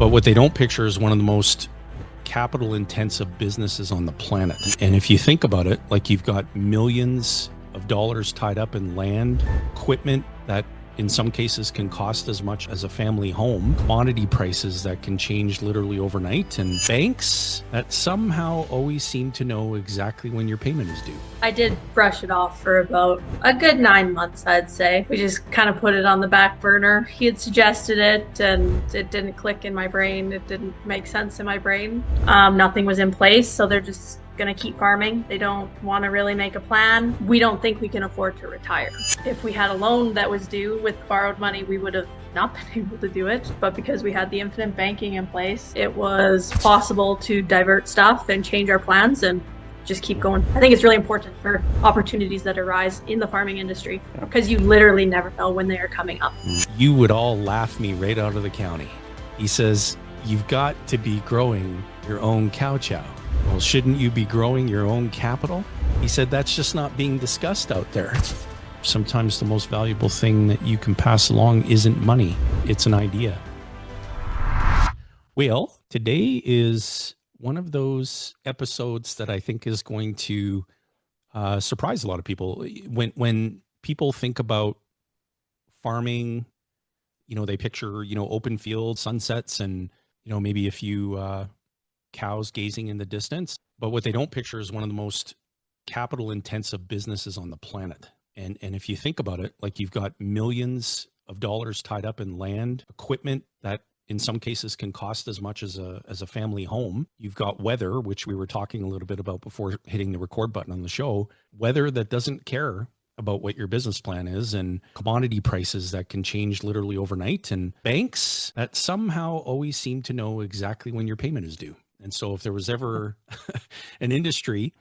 But what they don't picture is one of the most capital intensive businesses on the planet. And if you think about it, like you've got millions of dollars tied up in land, equipment that in some cases can cost as much as a family home, commodity prices that can change literally overnight, and banks that somehow always seem to know exactly when your payment is due. I did brush it off for about a good 9 months, I'd say. We just kind of put it on the back burner. He had suggested it and it didn't click in my brain. It didn't make sense in my brain. Nothing was in place, so they're just going to keep farming. They don't want to really make a plan. We don't think we can afford to retire. If we had a loan that was due with borrowed money, we would have not been able to do it. But because we had the infinite banking in place, it was possible to divert stuff and change our plans and just keep going. I think it's really important for opportunities that arise in the farming industry because you literally never know when they are coming up. You would all laugh me right out of the county. He says, you've got to be growing your own cow chow. Well, shouldn't you be growing your own capital? He said, that's just not being discussed out there. Sometimes the most valuable thing that you can pass along isn't money. It's an idea. Well, today is one of those episodes that I think is going to surprise a lot of people. When people think about farming, they picture, open fields, sunsets, and, maybe a few cows gazing in the distance. But what they don't picture is one of the most capital intensive businesses on the planet. And if you think about it, like you've got millions of dollars tied up in land, equipment that in some cases can cost as much as a family home. You've got weather, which we were talking a little bit about before hitting the record button on the show, weather that doesn't care about what your business plan is, and commodity prices that can change literally overnight, and banks that somehow always seem to know exactly when your payment is due. And so if there was ever an industry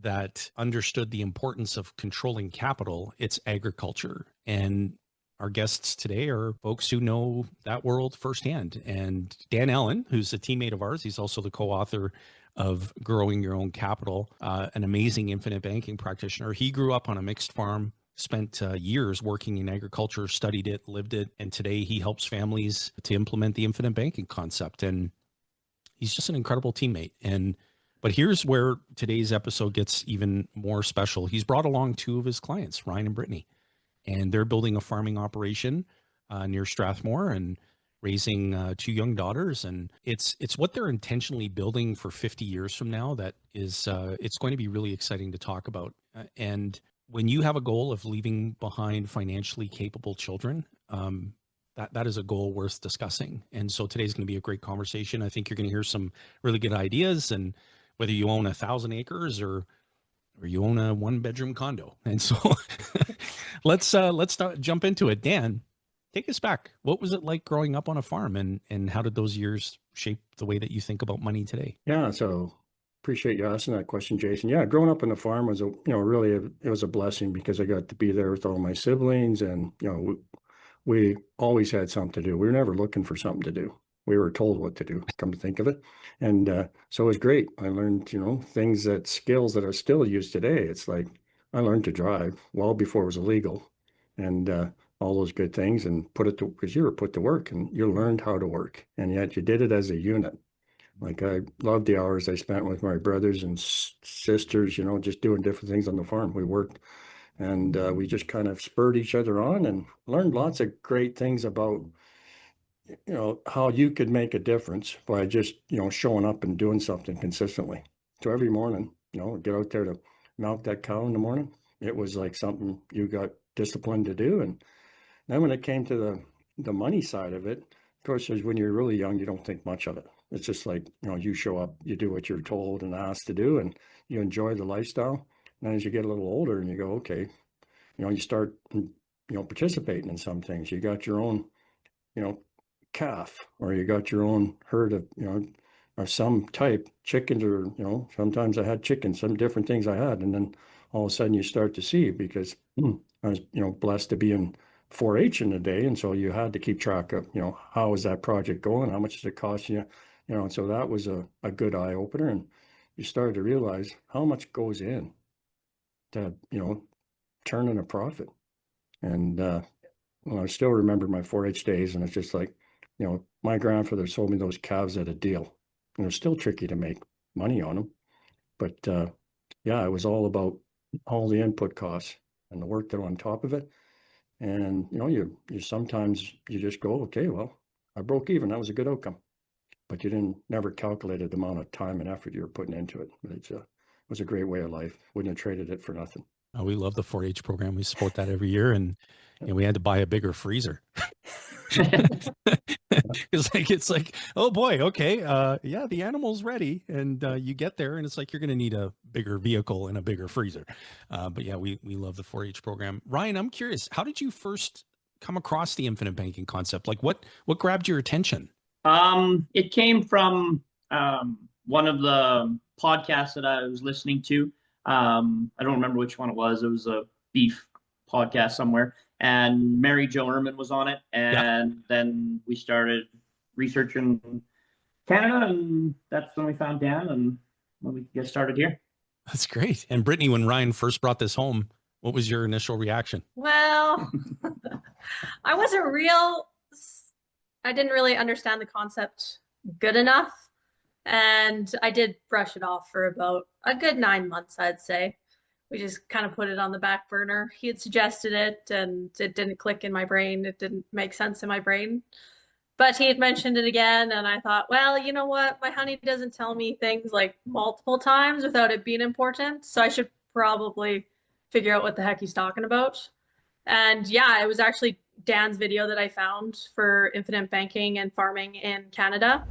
that understood the importance of controlling capital, it's agriculture. And our guests today are folks who know that world firsthand. And Dan Allen, who's a teammate of ours, he's also the co-author of Growing Your Own Capital, an amazing infinite banking practitioner. He grew up on a mixed farm, spent years working in agriculture, studied it, lived it. And today he helps families to implement the infinite banking concept. And he's just an incredible teammate. But here's where today's episode gets even more special. He's brought along two of his clients, Ryan and Brittany, and they're building a farming operation near Strathmore and raising two young daughters. And it's what they're intentionally building for 50 years from now that is, it's going to be really exciting to talk about. And when you have a goal of leaving behind financially capable children, that is a goal worth discussing. And so today's going to be a great conversation. I think you're going to hear some really good ideas, and whether you own 1,000 acres or you own a 1-bedroom condo. And so let's jump into it. Dan, take us back. What was it like growing up on a farm, and how did those years shape the way that you think about money today? Yeah, so appreciate you asking that question, Jason. Yeah, growing up on the farm was it was a blessing because I got to be there with all my siblings, and we always had something to do. We were never looking for something to do. We were told what to do, come to think of it. And so it was great. I learned, skills that are still used today. It's like I learned to drive well before it was illegal, and all those good things, and because you were put to work and you learned how to work, and yet you did it as a unit. Like I loved the hours I spent with my brothers and sisters, just doing different things on the farm. We worked, and we just kind of spurred each other on and learned lots of great things about how you could make a difference by just showing up and doing something consistently. So every morning, get out there to milk that cow in the morning. It was like something you got disciplined to do. And then when it came to the money side of it, of course, when you're really young, you don't think much of it. It's just like, you show up, you do what you're told and asked to do, and you enjoy the lifestyle. And then as you get a little older and you go, okay, you start, participating in some things. You got your own, calf, or you got your own herd of, or some type chickens, or, sometimes I had chickens, some different things I had. And then all of a sudden you start to see, because I was, blessed to be in 4-H in a day. And so you had to keep track of, how is that project going? How much does it cost you? And so that was a good eye opener. And you started to realize how much goes in to, turning a profit. And I still remember my 4-H days, and it's just like, my grandfather sold me those calves at a deal. And they're still tricky to make money on them. But yeah, it was all about all the input costs and the work that went on top of it. And you sometimes you just go, okay, well, I broke even. That was a good outcome. But you didn't never calculated the amount of time and effort you were putting into it. But it was a great way of life. Wouldn't have traded it for nothing. We love the 4-H program. We support that every year, and we had to buy a bigger freezer. It's like, oh boy, okay, yeah, the animal's ready, and you get there, and it's like you're going to need a bigger vehicle and a bigger freezer. But yeah, we love the 4-H program. Ryan, I'm curious, how did you first come across the infinite banking concept? Like, what grabbed your attention? It came from one of the podcasts that I was listening to. I don't remember which one it was. It was a beef podcast somewhere, and Mary Jo Erman was on it. And then we started researching Canada, and that's when we found Dan, and when we get started here. That's great. And Brittany, when Ryan first brought this home, what was your initial reaction? Well, I didn't really understand the concept good enough. And I did brush it off for about a good 9 months, I'd say. We just kind of put it on the back burner. He had suggested it, and it didn't click in my brain. It didn't make sense in my brain. But he had mentioned it again, and I thought, well, you know what? My honey doesn't tell me things like multiple times without it being important. So I should probably figure out what the heck he's talking about. And yeah, it was actually Dan's video that I found for infinite banking and farming in Canada.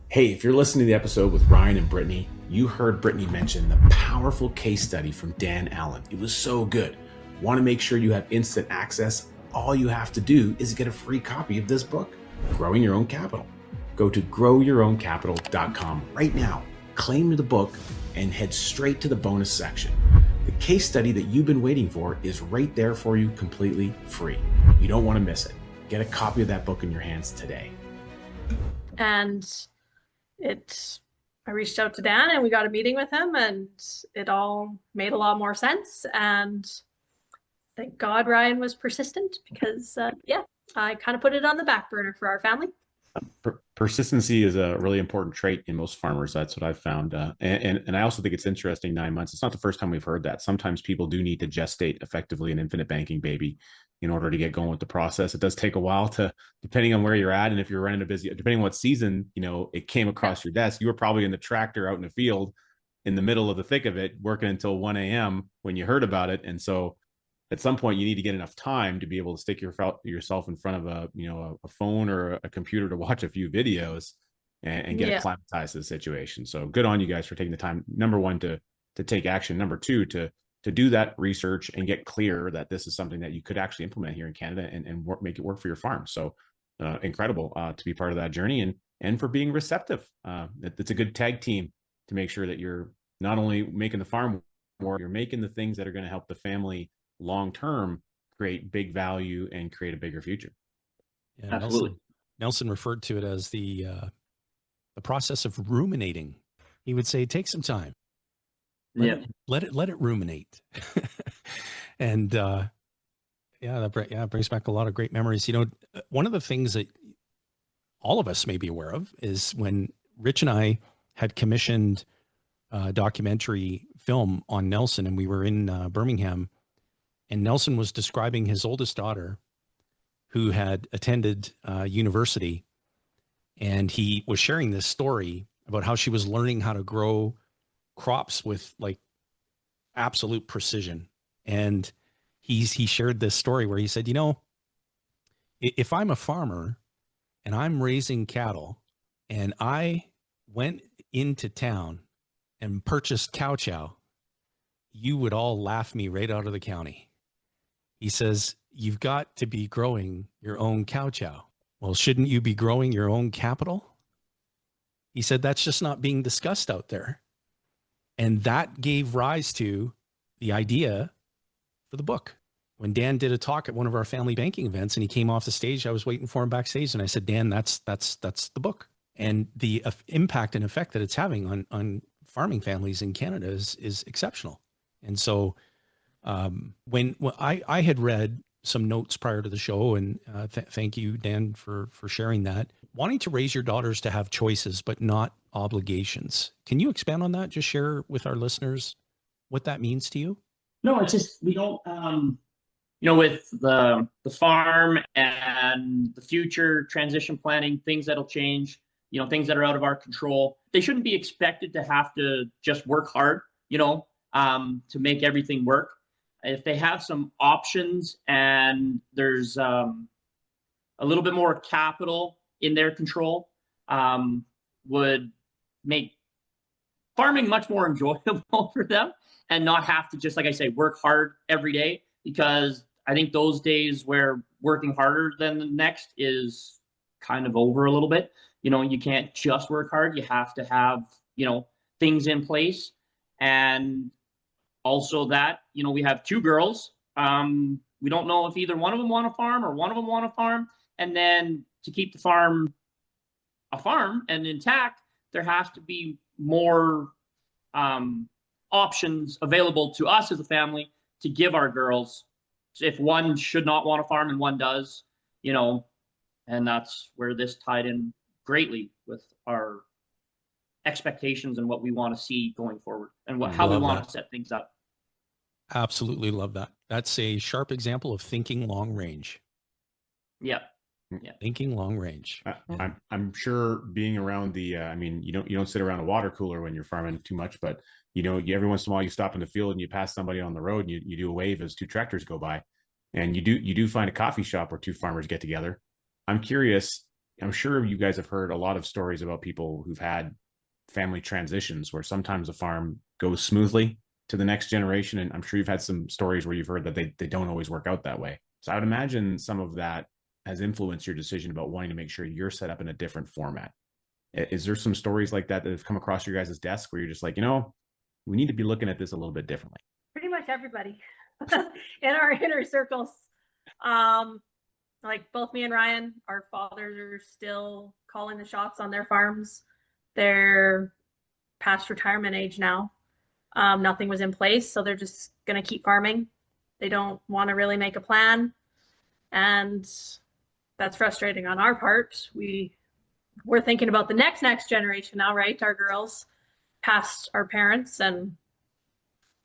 Hey, if you're listening to the episode with Ryan and Brittany, you heard Brittany mention the powerful case study from Dan Allen. It was so good. Want to make sure you have instant access? All you have to do is get a free copy of this book, Growing Your Own Capital. Go to growyourowncapital.com right now, claim the book, and head straight to the bonus section. The case study that you've been waiting for is right there for you, completely free. You don't want to miss it. Get a copy of that book in your hands today. And I reached out to Dan, and we got a meeting with him, and it all made a lot more sense. And thank God Ryan was persistent, because I kind of put it on the back burner for our family. Persistency is a really important trait in most farmers. That's what I've found. And I also think it's interesting, 9 months. It's not the first time we've heard that. Sometimes people do need to gestate effectively an infinite banking baby in order to get going with the process. It does take a while depending on where you're at. And if you're running depending on what season, it came across your desk, you were probably in the tractor out in the field in the middle of the thick of it, working until 1 a.m. when you heard about it. And so at some point you need to get enough time to be able to stick yourself in front of a phone or a computer to watch a few videos and get acclimatized to the situation. So good on you guys for taking the time, number one, to take action. Number two, to do that research and get clear that this is something that you could actually implement here in Canada and make it work for your farm. So incredible to be part of that journey and for being receptive. It's a good tag team to make sure that you're not only making the farm more, you're making the things that are going to help the family long-term create big value and create a bigger future. Yeah, absolutely. Nelson referred to it as the process of ruminating. He would say, take some time. Let it ruminate. And it brings back a lot of great memories. One of the things that all of us may be aware of is when Rich and I had commissioned a documentary film on Nelson, and we were in Birmingham, and Nelson was describing his oldest daughter who had attended university, and he was sharing this story about how she was learning how to grow crops with like absolute precision. And he shared this story where he said, if I'm a farmer and I'm raising cattle and I went into town and purchased cow chow, you would all laugh me right out of the county. He says, you've got to be growing your own cow chow. Well, shouldn't you be growing your own capital? He said, that's just not being discussed out there. And that gave rise to the idea for the book. When Dan did a talk at one of our family banking events and he came off the stage, I was waiting for him backstage, and I said, Dan, that's the book. And the impact and effect that it's having on farming families in Canada is exceptional. And so when I had read some notes prior to the show, and thank you, Dan, for sharing that. wanting to raise your daughters to have choices, but not obligations. Can you expand on that? Just share with our listeners what that means to you. No, it's just we don't. With the farm and the future transition planning, things that'll change. Things that are out of our control. They shouldn't be expected to have to just work hard. To make everything work. If they have some options and there's a little bit more capital in their control, would make farming much more enjoyable for them and not have to just, like I say, work hard every day, because I think those days where working harder than the next is kind of over a little bit. You can't just work hard. You have to have, things in place. And also that, we have 2 girls. We don't know if either one of them want to farm or one of them want to farm. And then to keep the farm a farm and intact, there has to be more options available to us as a family to give our girls, if one should not want to farm and one does, and that's where this tied in greatly with our expectations and what we want to see going forward and how we want to set things up. Absolutely love that. That's a sharp example of thinking long range. Yeah. Thinking long range. I'm sure being around the, you don't sit around a water cooler when you're farming too much, but every once in a while you stop in the field and you pass somebody on the road and you do a wave as 2 tractors go by, and you do find a coffee shop where 2 farmers get together. I'm curious. I'm sure you guys have heard a lot of stories about people who've had family transitions where sometimes a farm goes smoothly to the next generation. And I'm sure you've had some stories where you've heard that they don't always work out that way. So I would imagine some of that has influenced your decision about wanting to make sure you're set up in a different format. Is there some stories like that have come across your guys' desk where you're just like, we need to be looking at this a little bit differently? Pretty much everybody in our inner circles. Like both me and Ryan, our fathers are still calling the shots on their farms. They're past retirement age now. Nothing was in place, so they're just going to keep farming. They don't want to really make a plan. And that's frustrating on our part. We're thinking about the next generation now, right? Our girls past our parents, and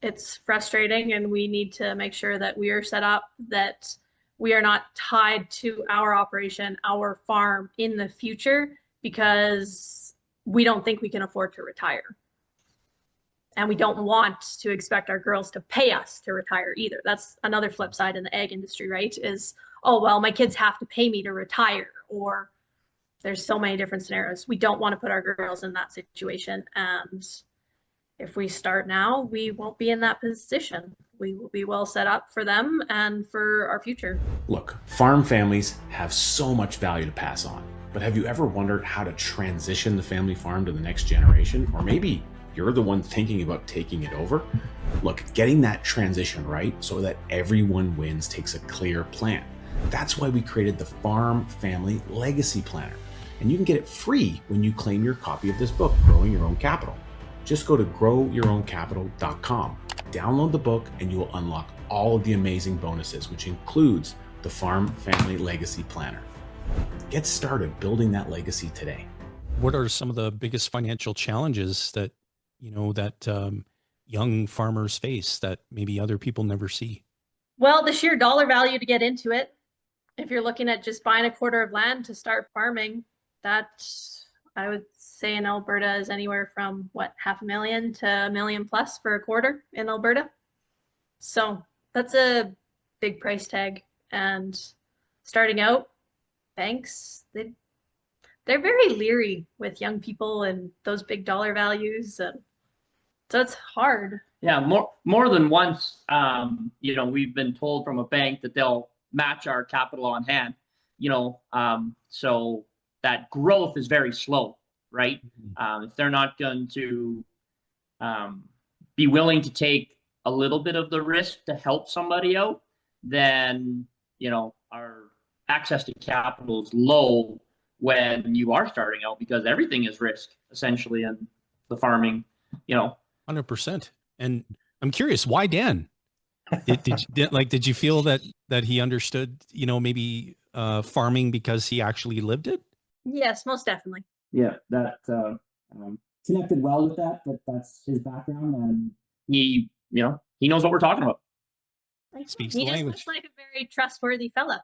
it's frustrating, and we need to make sure that we are set up, that we are not tied to our operation, our farm in the future, because we don't think we can afford to retire. And we don't want to expect our girls to pay us to retire either. That's another flip side in the ag industry, right? Is, oh, well, my kids have to pay me to retire, or there's so many different scenarios. We don't want to put our girls in that situation. And if we start now, we won't be in that position. We will be well set up for them and for our future. Look, farm families have so much value to pass on, but have you ever wondered how to transition the family farm to the next generation? Or maybe you're the one thinking about taking it over? Look, getting that transition right so that everyone wins takes a clear plan. That's why we created the Farm Family Legacy Planner. And you can get it free when you claim your copy of this book, Growing Your Own Capital. Just go to growyourowncapital.com, download the book, and you will unlock all of the amazing bonuses, which includes the Farm Family Legacy Planner. Get started building that legacy today. What are some of the biggest financial challenges that young farmers face that maybe other people never see? Well, the sheer dollar value to get into it. If you're looking at just buying a quarter of land to start farming, that I would say in Alberta is anywhere from $500,000 to $1 million plus for a quarter in Alberta. So that's a big price tag. And starting out, banks, they're very leery with young people and those big dollar values. And so it's hard. Yeah, more than once, we've been told from a bank that they'll match our capital on hand, so that growth is very slow, right? If they're not going to be willing to take a little bit of the risk to help somebody out, then, our access to capital is low when you are starting out, because everything is risk essentially in the farming, 100%. And I'm curious, why Dan? Did you feel that he understood, maybe farming because he actually lived it? Yes, most definitely. Yeah, that connected well with that. That's his background, and he, he knows what we're talking about. Speaks He the just language. looks like a very trustworthy fella.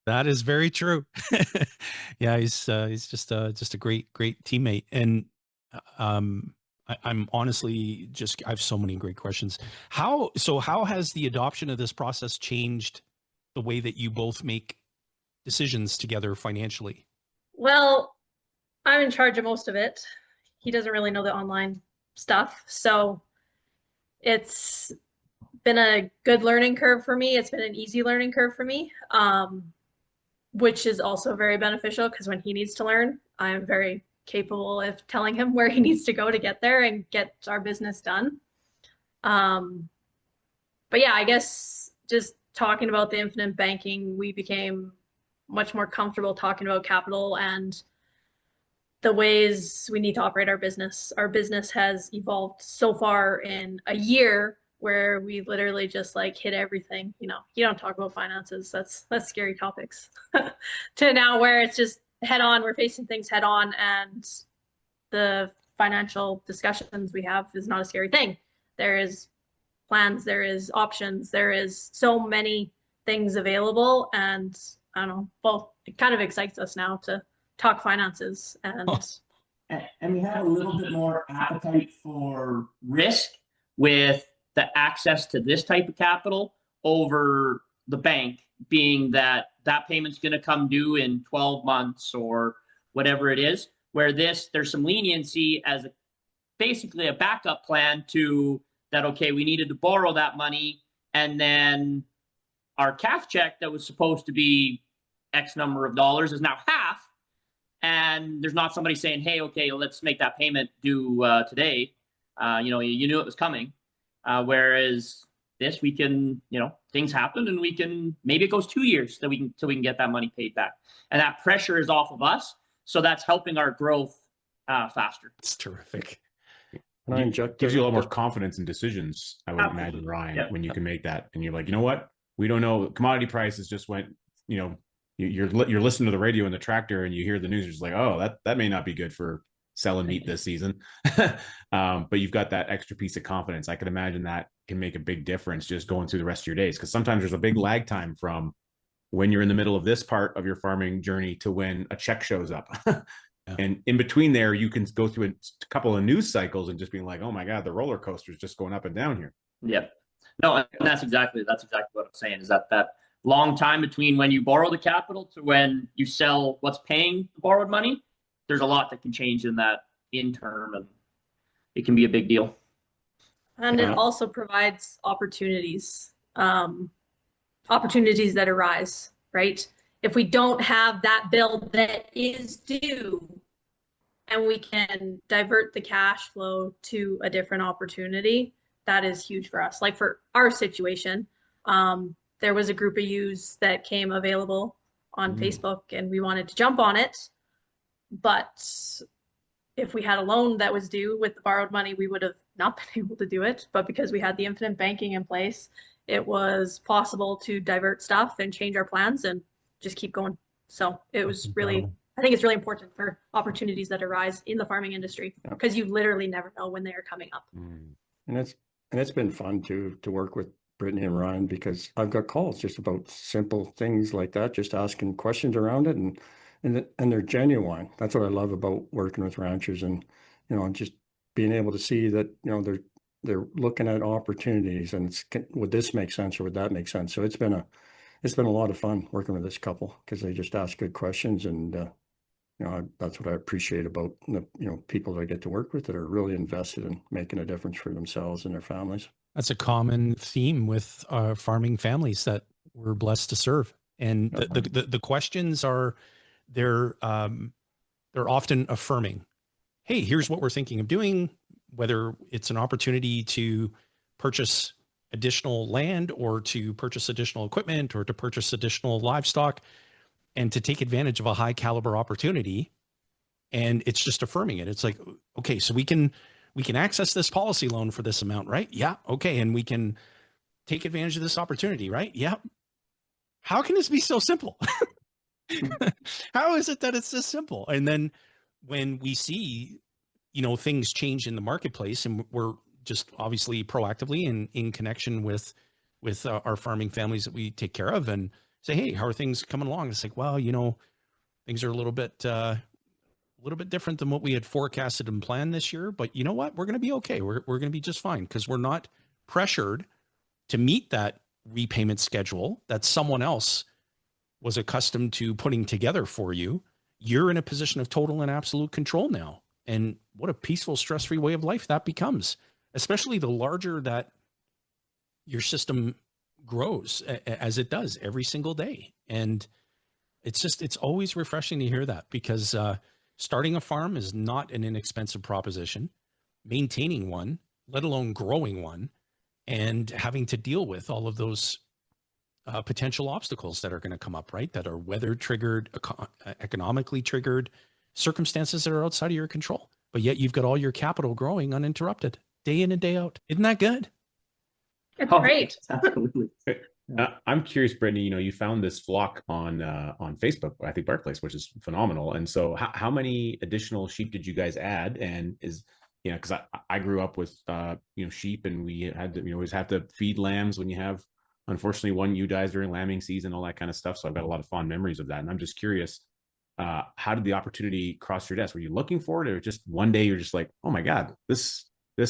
That is very true. Yeah, he's just a great teammate, and I'm honestly just I have so many great questions. How has the adoption of this process changed the way that you both make decisions together financially? Well, I'm in charge of most of it. He doesn't really know the online stuff, so it's been a good learning curve for me. It's been an easy learning curve for me, which is also very beneficial because when he needs to learn, I am very capable of telling him where he needs to go to get there and get our business done. But yeah, I guess just talking about the infinite banking, we became much more comfortable talking about capital and the ways we need to operate our business. Our business has evolved so far in a year where we literally just like hit everything. You don't talk about finances. That's scary topics. To now where it's just head on, we're facing things head on, and the financial discussions we have is not a scary thing. There is plans, there is options, there is so many things available, and I don't know, both it kind of excites us now to talk finances and we have a little bit more appetite for risk with the access to this type of capital over the bank, being that payment's going to come due in 12 months or whatever it is, where there's some leniency as basically a backup plan to that. Okay, we needed to borrow that money, and then our CAF check that was supposed to be X number of dollars is now half, and there's not somebody saying, hey, okay, let's make that payment due today. You knew it was coming. Whereas this, we can, things happen, and we can, maybe it goes 2 years till we can get that money paid back. And that pressure is off of us. So that's helping our growth faster. It's terrific. And I inject gives you a lot more confidence in decisions, I would imagine, Ryan, when you can make that. And you're like, you know what? We don't know. Commodity prices just went, you're listening to the radio in the tractor and you hear the news. You're just like, oh, that may not be good for selling meat this season. But you've got that extra piece of confidence. I can imagine that can make a big difference just going through the rest of your days. Because sometimes there's a big lag time from when you're in the middle of this part of your farming journey to when a check shows up. And in between there, you can go through a couple of news cycles and just being like, oh my God, the roller coaster is just going up and down here. Yeah. No, and that's exactly what I'm saying, is that long time between when you borrow the capital to when you sell what's paying the borrowed money, there's a lot that can change in that interim, and it can be a big deal. And it also provides opportunities that arise, right? If we don't have that bill that is due and we can divert the cash flow to a different opportunity, that is huge for us. Like for our situation, there was a group of yous that came available on Facebook and we wanted to jump on it. But if we had a loan that was due with the borrowed money, we would have not been able to do it. But because we had the infinite banking in place, it was possible to divert stuff and change our plans and just keep going. So it was really, I think it's really important for opportunities that arise in the farming industry, because you literally never know when they are coming up. And it's been fun to work with Brittany and Ryan, because I've got calls just about simple things like that, just asking questions around it, and they're genuine. That's what I love about working with ranchers, and just being able to see that they're looking at opportunities, and would this make sense or would that make sense? So it's been a lot of fun working with this couple, because they just ask good questions, and that's what I appreciate about the people that I get to work with that are really invested in making a difference for themselves and their families. That's a common theme with farming families that we're blessed to serve. And the questions are, they're often affirming. Hey, here's what we're thinking of doing, whether it's an opportunity to purchase additional land or to purchase additional equipment or to purchase additional livestock and to take advantage of a high caliber opportunity. And it's just affirming it. It's like, okay, so we can access this policy loan for this amount, right? Yeah. Okay. And we can take advantage of this opportunity, right? Yeah. How can this be so simple? How is it that it's this simple? And then when we see, things change in the marketplace, and we're just obviously proactively in connection with our farming families that we take care of, and say, hey, how are things coming along? It's like, well, things are a little bit different than what we had forecasted and planned this year, but you know what? We're going to be okay. We're going to be just fine, because we're not pressured to meet that repayment schedule that someone else was accustomed to putting together for you. You're in a position of total and absolute control now. And what a peaceful, stress-free way of life that becomes, especially the larger that your system grows, as it does every single day. And it's always refreshing to hear that, because starting a farm is not an inexpensive proposition. Maintaining one, let alone growing one, and having to deal with all of those potential obstacles that are going to come up, right? That are weather triggered, economically triggered, circumstances that are outside of your control. But yet you've got all your capital growing uninterrupted, day in and day out. Isn't that good? It's great. Absolutely. I'm curious, Brittany, you found this flock on Facebook, I think Barclays, which is phenomenal. And so how many additional sheep did you guys add? And because I grew up with, sheep, and we had to, always have to feed lambs when you have, unfortunately, one ewe dies during lambing season, all that kind of stuff. So I've got a lot of fond memories of that. And I'm just curious, how did the opportunity cross your desk? Were you looking for it, or just one day you're just like, oh my God, this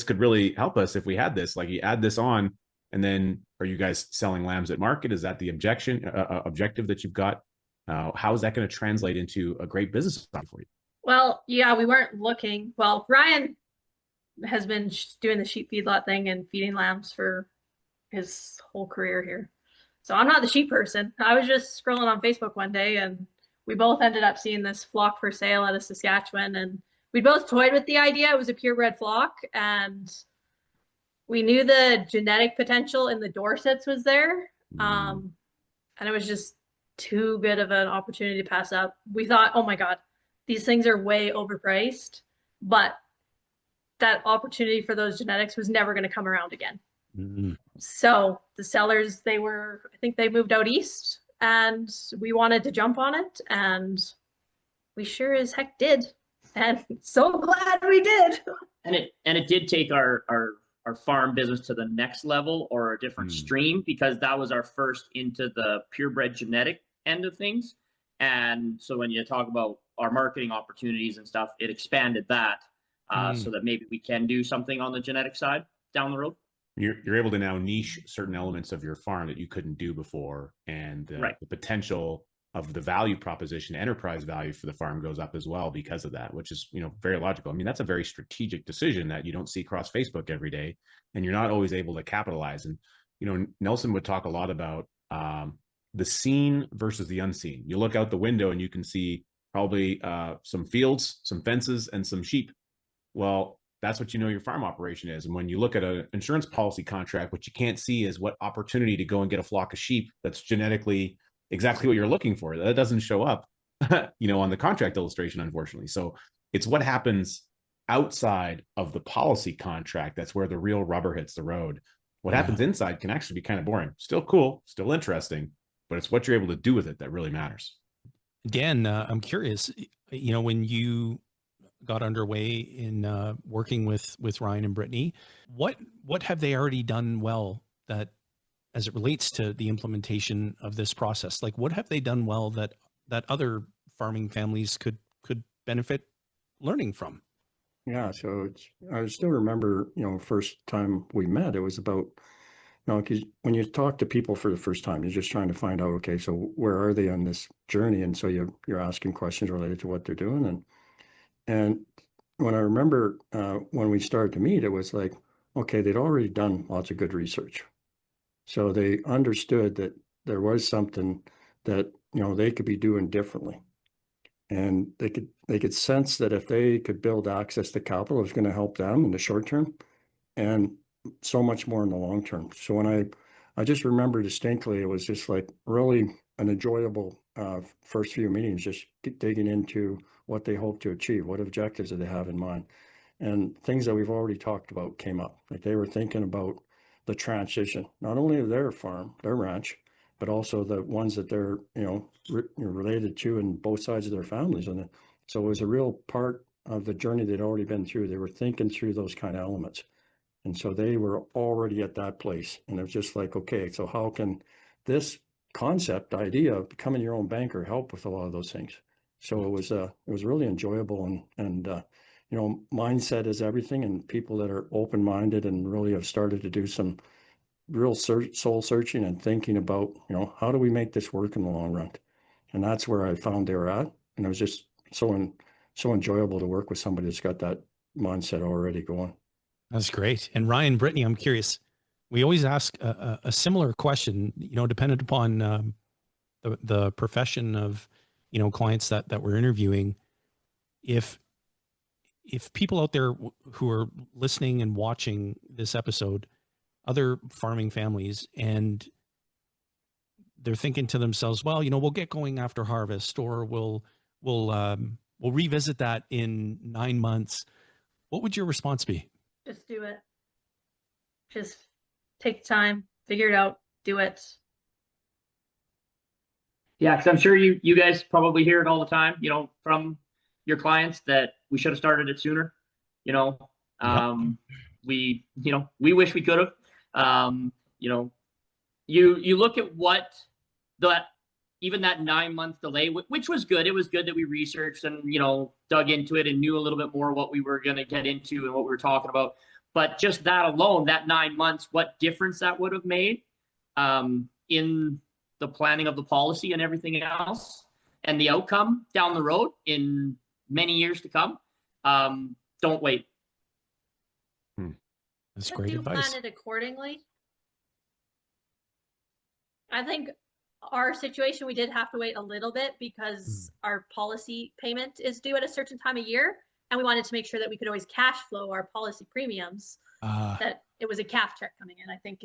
could really help us if we had this? Like, you add this on, and then are you guys selling lambs at market? Is that the objective that you've got? How is that going to translate into a great business for you? Well, yeah, we weren't looking. Well, Ryan has been doing the sheep feedlot thing and feeding lambs for his whole career here. So I'm not the sheep person. I was just scrolling on Facebook one day, and we both ended up seeing this flock for sale out of Saskatchewan, and we both toyed with the idea. It was a purebred flock, and we knew the genetic potential in the Dorsets was there. And it was just too good of an opportunity to pass up. We thought, oh my God, these things are way overpriced, but that opportunity for those genetics was never going to come around again. Mm-hmm. So the sellers, I think they moved out east, and we wanted to jump on it, and we sure as heck did. And so glad we did. And it did take our farm business to the next level, or a different stream, because that was our first into the purebred genetic end of things. And so when you talk about our marketing opportunities and stuff, it expanded that so that maybe we can do something on the genetic side down the road. You're able to now niche certain elements of your farm that you couldn't do before, and the potential of the value proposition, enterprise value for the farm goes up as well because of that, which is, very logical. I mean, that's a very strategic decision that you don't see across Facebook every day, and you're not always able to capitalize. And, Nelson would talk a lot about the seen versus the unseen. You look out the window and you can see probably some fields, some fences, and some sheep. Well, that's what your farm operation is. And when you look at an insurance policy contract, what you can't see is what opportunity to go and get a flock of sheep that's genetically exactly what you're looking for. That doesn't show up, on the contract illustration, unfortunately. So it's what happens outside of the policy contract that's where the real rubber hits the road. What happens inside can actually be kind of boring. Still cool, still interesting, but it's what you're able to do with it that really matters. Dan, I'm curious, when you got underway in working with Ryan and Brittany, what have they already done well that, as it relates to the implementation of this process? Like, what have they done well that other farming families could benefit learning from? Yeah, so I still remember, first time we met, it was about, because when you talk to people for the first time, you're just trying to find out, okay, so where are they on this journey? And so you're asking questions related to what they're doing. And when I remember when we started to meet, it was like, okay, they'd already done lots of good research. So they understood that there was something that, they could be doing differently. And they could sense that if they could build access to capital, it was going to help them in the short term and so much more in the long term. So when I just remember distinctly, it was just like really an enjoyable first few meetings, just digging into what they hope to achieve, what objectives do they have in mind. And things that we've already talked about came up. Like, they were thinking about the transition, not only of their farm, their ranch, but also the ones that they're, related to and both sides of their families. And so it was a real part of the journey they'd already been through. They were thinking through those kind of elements. And so they were already at that place. And it was just like, okay, so how can this concept idea of becoming your own banker help with a lot of those things? So it was really enjoyable, and mindset is everything, and people that are open-minded and really have started to do some real soul searching and thinking about, how do we make this work in the long run? And that's where I found they were at. And it was just so enjoyable to work with somebody that's got that mindset already going. That's great. And Ryan, Brittany, I'm curious. We always ask a similar question, dependent upon the profession of, clients that we're interviewing. If people out there who are listening and watching this episode, other farming families, and they're thinking to themselves, well, we'll get going after harvest, or we'll revisit that in 9 months. What would your response be? Just do it. Just take time, figure it out, do it. Yeah, because I'm sure you guys probably hear it all the time, from your clients that we should have started it sooner. Yep. We wish we could have. You look at what even that 9-month delay, which was good. It was good that we researched and, dug into it and knew a little bit more what we were going to get into and what we were talking about. But just that alone, that 9 months, what difference that would have made in the planning of the policy and everything else, and the outcome down the road in many years to come. Don't wait. That's great advice. Plan it accordingly. I think our situation, we did have to wait a little bit because our policy payment is due at a certain time of year, and we wanted to make sure that we could always cash flow our policy premiums. That it was a calf check coming in, I think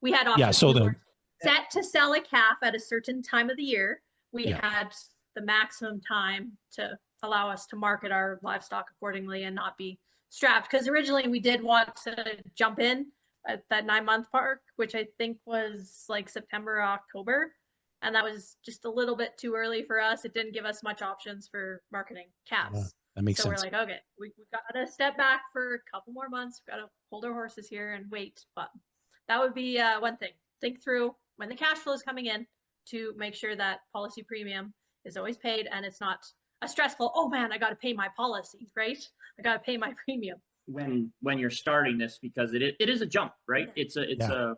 we had options. Yeah, so we were set to sell a calf at a certain time of the year. We had the maximum time to allow us to market our livestock accordingly and not be strapped, because originally we did want to jump in at that 9-month mark, which I think was like September or October, and that was just a little bit too early for us. It didn't give us much options for marketing calves. That makes sense. So we're like, okay, we got to step back for a couple more months. We've got to hold our horses here and wait. But that would be one thing. Think through when the cash flow is coming in to make sure that policy premium is always paid, and it's not a stressful, oh man, I got to pay my policy, right? I got to pay my premium. When you're starting this, because it is a jump, right? It's a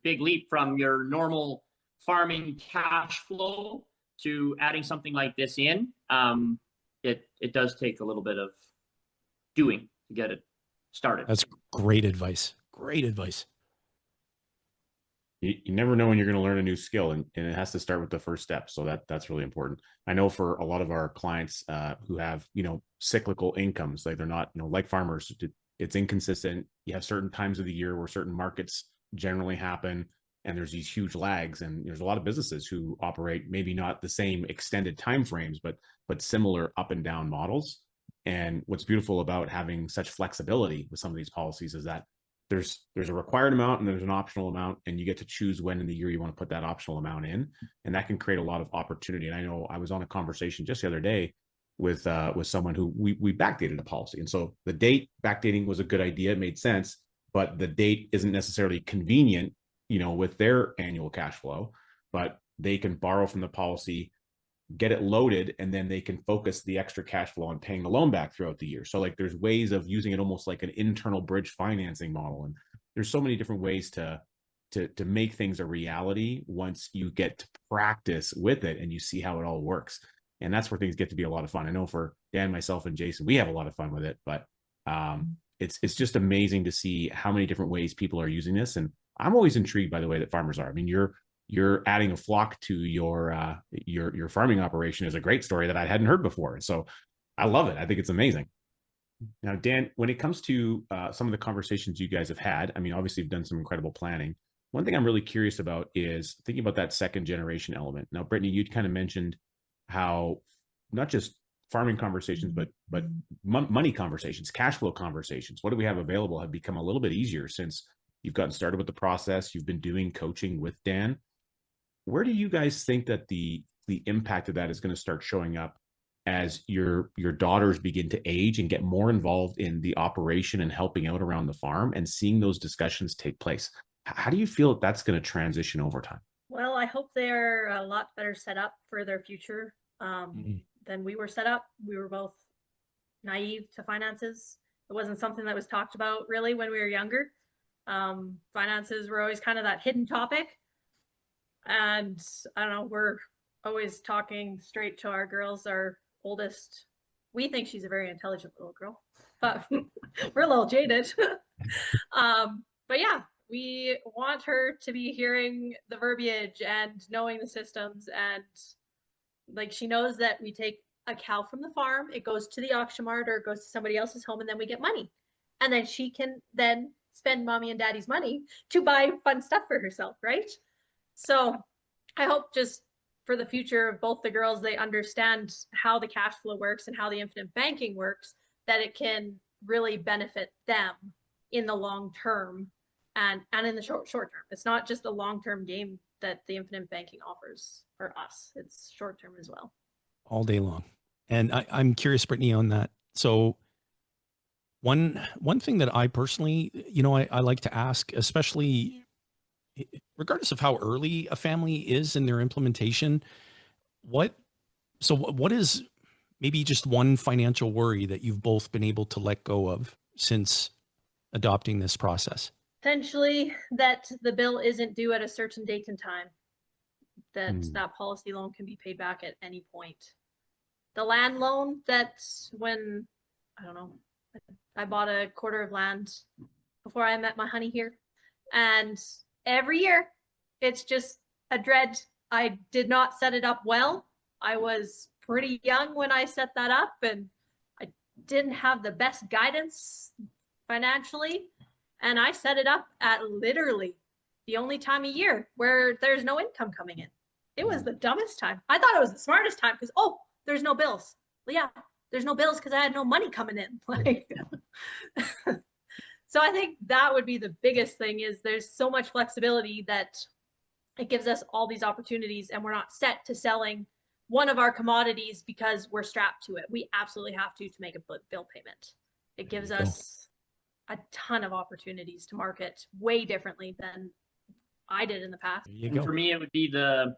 big leap from your normal farming cash flow to adding something like this in. It does take a little bit of doing to get it started. That's great advice. Great advice. You never know when you're going to learn a new skill, and it has to start with the first step. So that's really important. I know for a lot of our clients who have, cyclical incomes, like they're not, like farmers, it's inconsistent. You have certain times of the year where certain markets generally happen, and there's these huge lags. And there's a lot of businesses who operate maybe not the same extended timeframes, but similar up and down models. And what's beautiful about having such flexibility with some of these policies is that there's a required amount and there's an optional amount, and you get to choose when in the year you want to put that optional amount in, and that can create a lot of opportunity. And I know I was on a conversation just the other day with someone who we backdated a policy, and so the date backdating was a good idea, it made sense, but the date isn't necessarily convenient, with their annual cash flow, but they can borrow from the policy, get it loaded, and then they can focus the extra cash flow on paying the loan back throughout the year. So like there's ways of using it almost like an internal bridge financing model. And there's so many different ways to make things a reality once you get to practice with it and you see how it all works. And that's where things get to be a lot of fun. I know for Dan, myself, and Jason, we have a lot of fun with it, but it's just amazing to see how many different ways people are using this. And I'm always intrigued by the way that farmers are. I mean, you're adding a flock to your farming operation is a great story that I hadn't heard before. So I love it. I think it's amazing. Now, Dan, when it comes to some of the conversations you guys have had, I mean, obviously you've done some incredible planning. One thing I'm really curious about is thinking about that second generation element. Now, Brittany, you'd kind of mentioned how not just farming conversations, but money conversations, cash flow conversations, what do we have available, have become a little bit easier since you've gotten started with the process. You've been doing coaching with Dan. Where do you guys think that the impact of that is going to start showing up as your daughters begin to age and get more involved in the operation and helping out around the farm and seeing those discussions take place? How do you feel that that's going to transition over time? Well, I hope they're a lot better set up for their future than we were set up. We were both naive to finances. It wasn't something that was talked about really when we were younger. Finances were always kind of that hidden topic. And I don't know, we're always talking straight to our girls. Our oldest, we think she's a very intelligent little girl, but we're a little jaded. But yeah, we want her to be hearing the verbiage and knowing the systems, and like she knows that we take a cow from the farm, it goes to the auction mart or it goes to somebody else's home, and then we get money. And then she can then spend mommy and daddy's money to buy fun stuff for herself, right? So I hope just for the future of both the girls, they understand how the cash flow works and how the infinite banking works, that it can really benefit them in the long term and in the short term. It's not just a long-term game that the infinite banking offers for us. It's short term as well. All day long. And I'm curious, Brittany, on that. So one thing that I personally, I like to ask, especially regardless of how early a family is in their implementation, what is maybe just one financial worry that you've both been able to let go of since adopting this process? Essentially, that the bill isn't due at a certain date and time, that policy loan can be paid back at any point. The land loan, that's when, I don't know, I bought a quarter of land before I met my honey here. And every year, it's just a dread. I did not set it up well. I was pretty young when I set that up, and I didn't have the best guidance financially. And I set it up at literally the only time of year where there's no income coming in. It was the dumbest time. I thought it was the smartest time because, there's no bills. Well, yeah, there's no bills because I had no money coming in. Like, so I think that would be the biggest thing, is there's so much flexibility that it gives us all these opportunities, and we're not set to selling one of our commodities because we're strapped to it. We absolutely have to make a bill payment. It gives us a ton of opportunities to market way differently than I did in the past. And for me, it would be the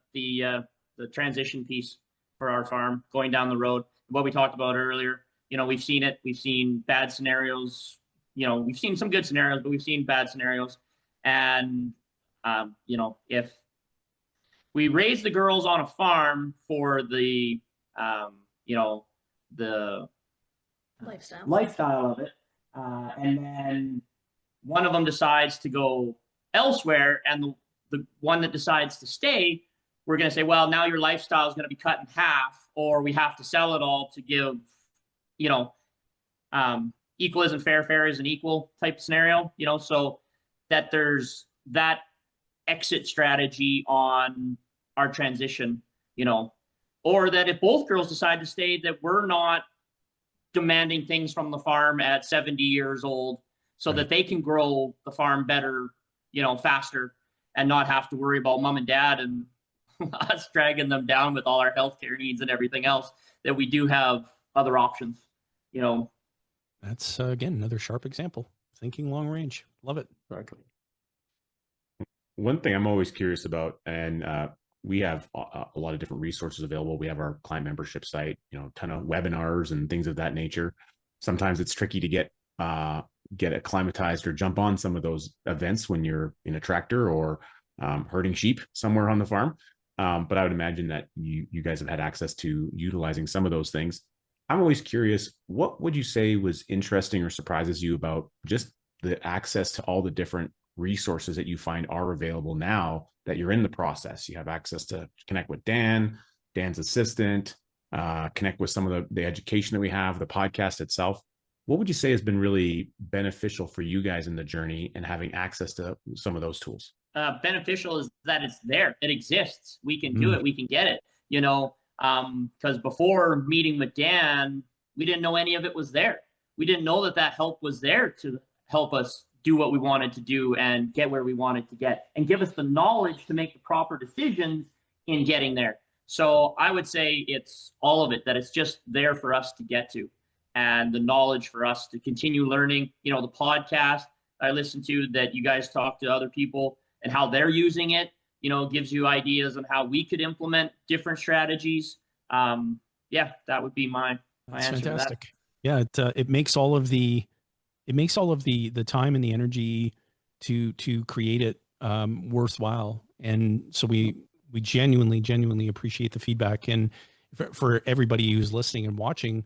transition piece for our farm going down the road. What we talked about earlier, we've seen it. We've seen bad scenarios. We've seen some good scenarios, but we've seen bad scenarios. And, if we raise the girls on a farm for the, the lifestyle of it, and then one of them decides to go elsewhere, and the one that decides to stay, we're going to say, well, now your lifestyle is going to be cut in half, or we have to sell it all to give, equal isn't fair, fair isn't equal type scenario, so that there's that exit strategy on our transition, or that if both girls decide to stay, that we're not demanding things from the farm at 70 years old, so that they can grow the farm better, faster, and not have to worry about mom and dad and us dragging them down with all our healthcare needs and everything else, that we do have other options, That's, again, another sharp example. Thinking long range. Love it. Exactly. One thing I'm always curious about, and we have a lot of different resources available. We have our client membership site, a ton of webinars and things of that nature. Sometimes it's tricky to get acclimatized or jump on some of those events when you're in a tractor or herding sheep somewhere on the farm. But I would imagine that you guys have had access to utilizing some of those things. I'm always curious, what would you say was interesting or surprises you about just the access to all the different resources that you find are available now that you're in the process? You have access to connect with Dan's assistant, connect with some of the education that we have, the podcast itself. What would you say has been really beneficial for you guys in the journey and having access to some of those tools? Beneficial is that it's there. It exists. We can do it. We can get it, because before meeting with Dan, we didn't know any of it was there. We didn't know that help was there to help us do what we wanted to do and get where we wanted to get, and give us the knowledge to make the proper decisions in getting there. So I would say it's all of it, that it's just there for us to get to, and the knowledge for us to continue learning. You know, the podcast I listen to, that you guys talk to other people and how they're using it, you know, gives you ideas on how we could implement different strategies. Yeah, that would be my That's answer fantastic. to Yeah, it makes all of the time and the energy to create it worthwhile. And so we genuinely appreciate the feedback. And for everybody who's listening and watching,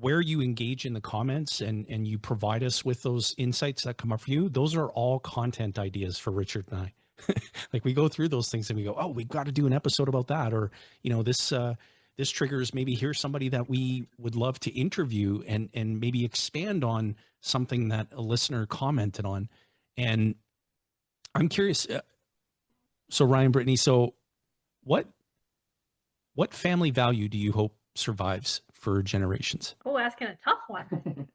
where you engage in the comments and you provide us with those insights that come up for you, those are all content ideas for Richard and I. Like, we go through those things and we go, oh, we've got to do an episode about that. Or, you know, this triggers, maybe here's somebody that we would love to interview and maybe expand on something that a listener commented on. And I'm curious. So Ryan, Brittany, so what family value do you hope survives for generations? Oh, asking a tough one.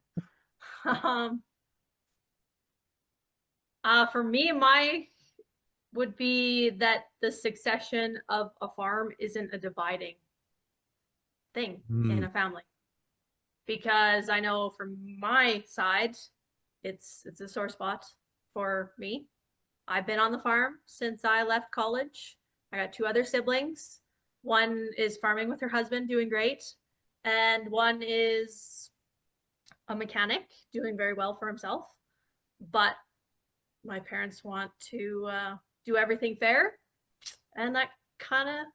For me, my would be that the succession of a farm isn't a dividing thing in a family. Because I know from my side, it's a sore spot for me. I've been on the farm since I left college. I got 2 other siblings. One is farming with her husband, doing great, and one is a mechanic, doing very well for himself. But my parents want to do everything fair, and that kind of,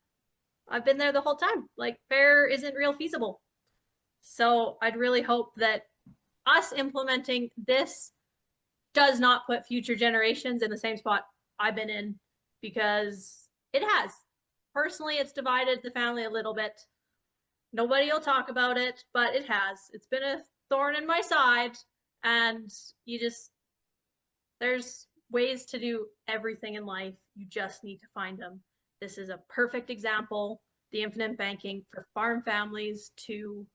I've been there the whole time. Like, fair isn't real feasible. So I'd really hope that us implementing this does not put future generations in the same spot I've been in, because it has. Personally, it's divided the family a little bit. Nobody will talk about it, but it has. It's been a thorn in my side, and there's ways to do everything in life. You just need to find them. This is a perfect example, the infinite banking for farm families to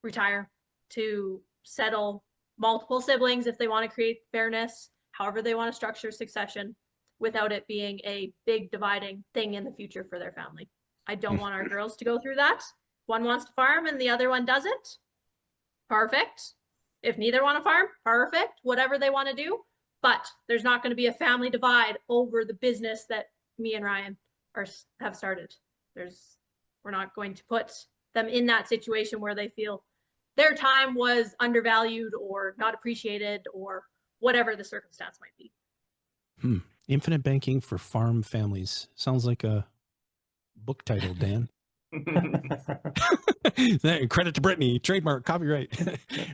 retire, to settle multiple siblings if they want to create fairness, however they want to structure succession, without it being a big dividing thing in the future for their family. I don't want our girls to go through that. One wants to farm and the other one doesn't. Perfect. If neither want to farm, perfect. Whatever they want to do. But there's not going to be a family divide over the business that me and Ryan have started. We're not going to put them in that situation where they feel their time was undervalued or not appreciated or whatever the circumstance might be. Infinite banking for farm families. Sounds like a book title, Dan. Credit to Brittany, trademark, copyright.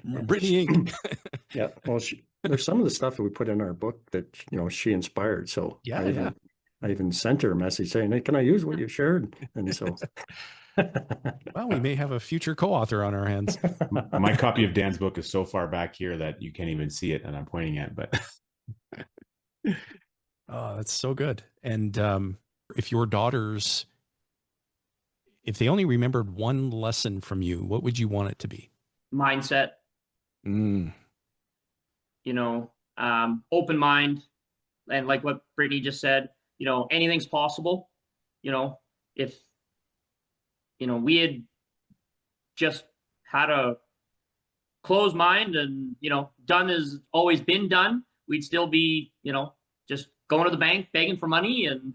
Brittany Inc. Yeah, well, there's some of the stuff that we put in our book that, you know, she inspired. So I even sent her a message saying, hey, can I use what you shared? And so well, we may have a future co-author on our hands. My copy of Dan's book is so far back here that you can't even see it, and I'm pointing at, but oh, that's so good. And if your daughters, if they only remembered one lesson from you, what would you want it to be? Mindset. You know, open mind, and like what Brittany just said, you know, anything's possible. You know, if, you know, we had just had a closed mind and, you know, done as always been done, we'd still be, you know, just going to the bank, begging for money and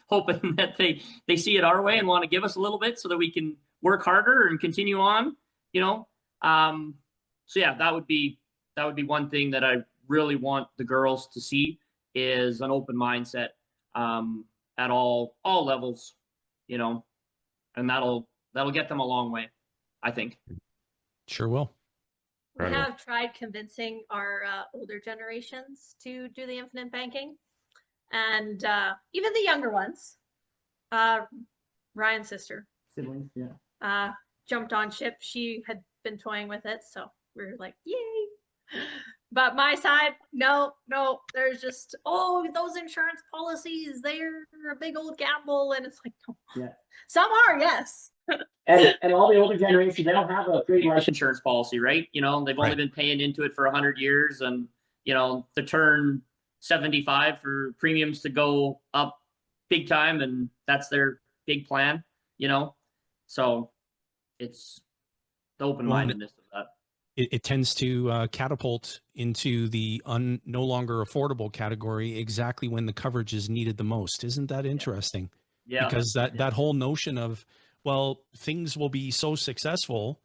hoping that they see it our way and want to give us a little bit so that we can work harder and continue on, you know? So yeah, that would be one thing that I really want the girls to see, is an open mindset, at all levels, you know, and that'll get them a long way, I think. Sure will. We have tried convincing our older generations to do the infinite banking, and even the younger ones. Ryan's sister, Siblings, yeah. Jumped on ship. She had been toying with it, so we were like, yay. But my side, no, there's just, those insurance policies, they're a big old gamble. And it's like, no. Yeah. Some are, yes. And all the older generations, they don't have a great life insurance policy, right? You know, they've only been paying into it for 100 years, and, you know, to turn 75 for premiums to go up big time, and that's their big plan, you know? So it's the open-mindedness of that. It tends to catapult into the no longer affordable category exactly when the coverage is needed the most. Isn't that interesting? Yeah. Because that whole notion of, well, things will be so successful,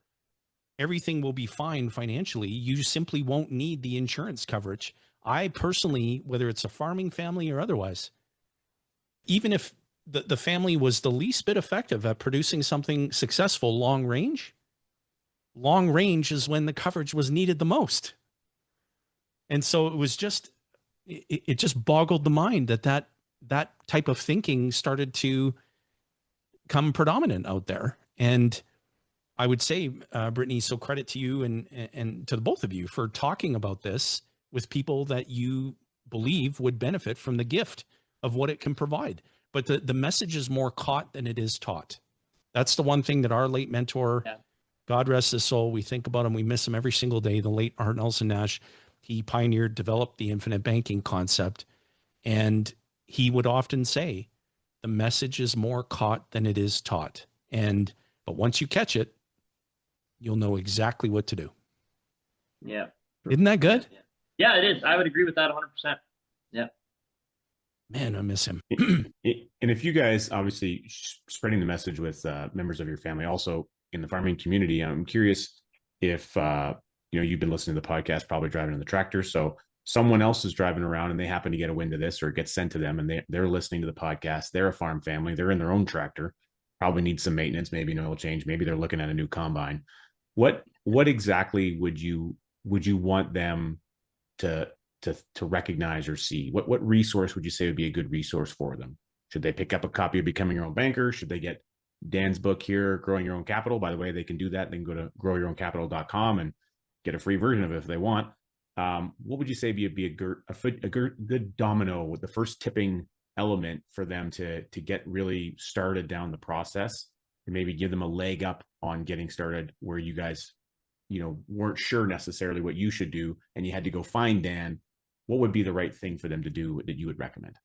everything will be fine financially, you simply won't need the insurance coverage. I personally, whether it's a farming family or otherwise, even if the family was the least bit effective at producing something successful long range is when the coverage was needed the most. And so it was just, it just boggled the mind that type of thinking started to come predominant out there. And I would say, Brittany, so credit to you and to the both of you for talking about this with people that you believe would benefit from the gift of what it can provide. But the message is more caught than it is taught. That's the one thing that our late mentor, God rest his soul, we think about him, we miss him every single day, the late Nelson Nash, he pioneered, developed the infinite banking concept. And he would often say, the message is more caught than it is taught. But once you catch it, you'll know exactly what to do. Yeah. Isn't that good? Yeah, it is. I would agree with that 100%. Yeah. Man, I miss him. And if you guys obviously spreading the message with members of your family, also in the farming community, I'm curious if you've been listening to the podcast, probably driving in the tractor. So someone else is driving around and they happen to get a wind of this, or it gets sent to them, and they're listening to the podcast. They're a farm family. They're in their own tractor. Probably need some maintenance, maybe an oil change. Maybe they're looking at a new combine. What exactly would you want them to recognize or see? What resource would you say would be a good resource for them? Should they pick up a copy of Becoming Your Own Banker? Should they get Dan's book here, Growing Your Own Capital? By the way, they can do that. They can go to growyourowncapital.com and get a free version of it if they want. What would you say be a good domino, with the first tipping element for them to get really started down the process, and maybe give them a leg up on getting started where you guys, weren't sure necessarily what you should do and you had to go find Dan? What would be the right thing for them to do that you would recommend?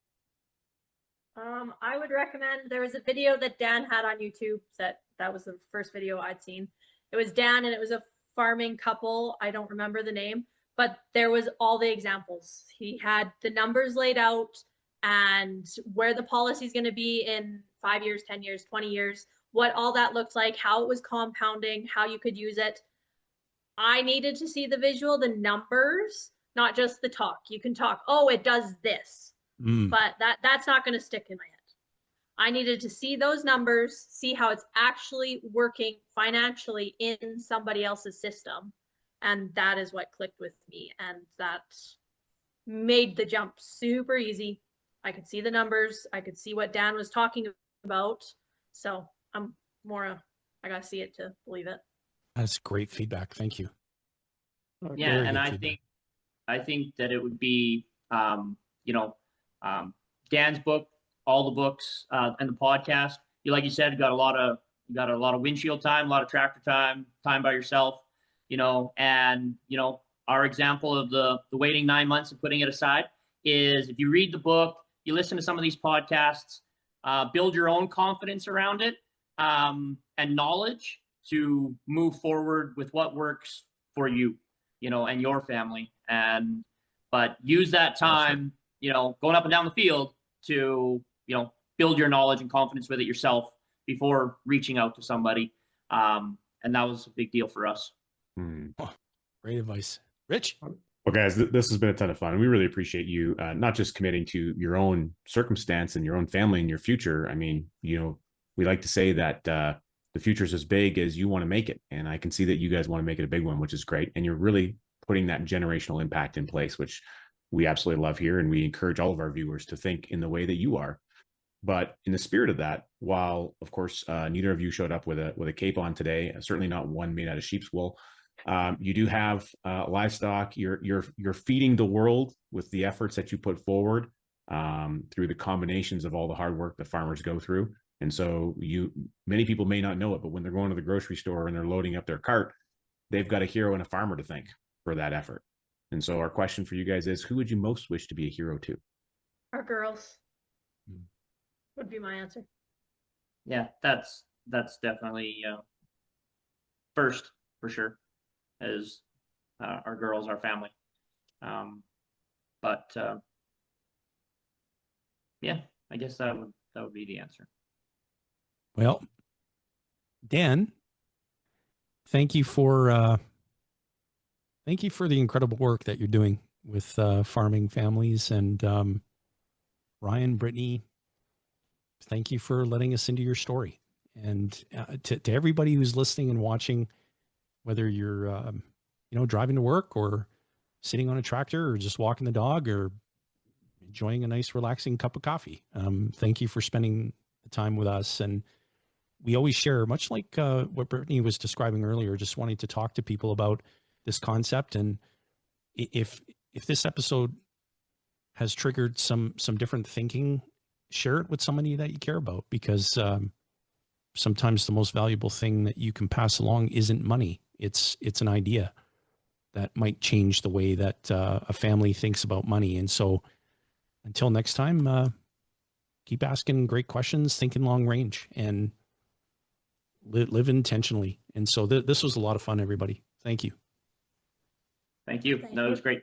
I would recommend, there was a video that Dan had on YouTube that was the first video I'd seen. It was Dan and it was a farming couple. I don't remember the name, but there was all the examples. He had the numbers laid out and where the policy is going to be in 5 years, 10 years, 20 years, what all that looked like, how it was compounding, how you could use it. I needed to see the visual, the numbers, not just the talk. You can talk, oh, it does this, but that's not going to stick in my head. I needed to see those numbers, see how it's actually working financially in somebody else's system. And that is what clicked with me. And that made the jump super easy. I could see the numbers. I could see what Dan was talking about. So I'm I got to see it to believe it. That's great feedback. Thank you. Yeah. And I think that it would be, Dan's book, all the books, and the podcast. Like you said, you got a lot of windshield time, a lot of tractor time by yourself, and our example of the waiting 9 months and putting it aside is, if you read the book, you listen to some of these podcasts, build your own confidence around it, and knowledge to move forward with what works for you, and your family. But use that time, going up and down the field to, build your knowledge and confidence with it yourself before reaching out to somebody. And that was a big deal for us. Oh, great advice. Rich? Well, guys, this has been a ton of fun. We really appreciate you not just committing to your own circumstance and your own family and your future. I mean, we like to say that the future is as big as you want to make it. And I can see that you guys want to make it a big one, which is great. And you're really putting that generational impact in place, which we absolutely love here. And we encourage all of our viewers to think in the way that you are. But in the spirit of that, while of course neither of you showed up with a cape on today, certainly not one made out of sheep's wool, you do have livestock. You're feeding the world with the efforts that you put forward through the combinations of all the hard work that farmers go through. And so many people may not know it, but when they're going to the grocery store and they're loading up their cart, they've got a hero and a farmer to thank for that effort. And so our question for you guys is, who would you most wish to be a hero to? Our girls. would be my answer. Yeah, that's definitely first for sure. As our girls, our family. But yeah, I guess that would be the answer. Well, Dan, thank you for the incredible work that you're doing with farming families. And Ryan, Brittany, thank you for letting us into your story. And to everybody who's listening and watching, whether you're driving to work or sitting on a tractor or just walking the dog or enjoying a nice relaxing cup of coffee, thank you for spending the time with us. And we always share, much like what Brittany was describing earlier, just wanting to talk to people about this concept. And if this episode has triggered some different thinking, share it with somebody that you care about, because sometimes the most valuable thing that you can pass along isn't money. It's an idea that might change the way that a family thinks about money. And so until next time, keep asking great questions, thinking long range, and live intentionally. And so this was a lot of fun, everybody. Thank you. Thank you. Thank No, it was you. great.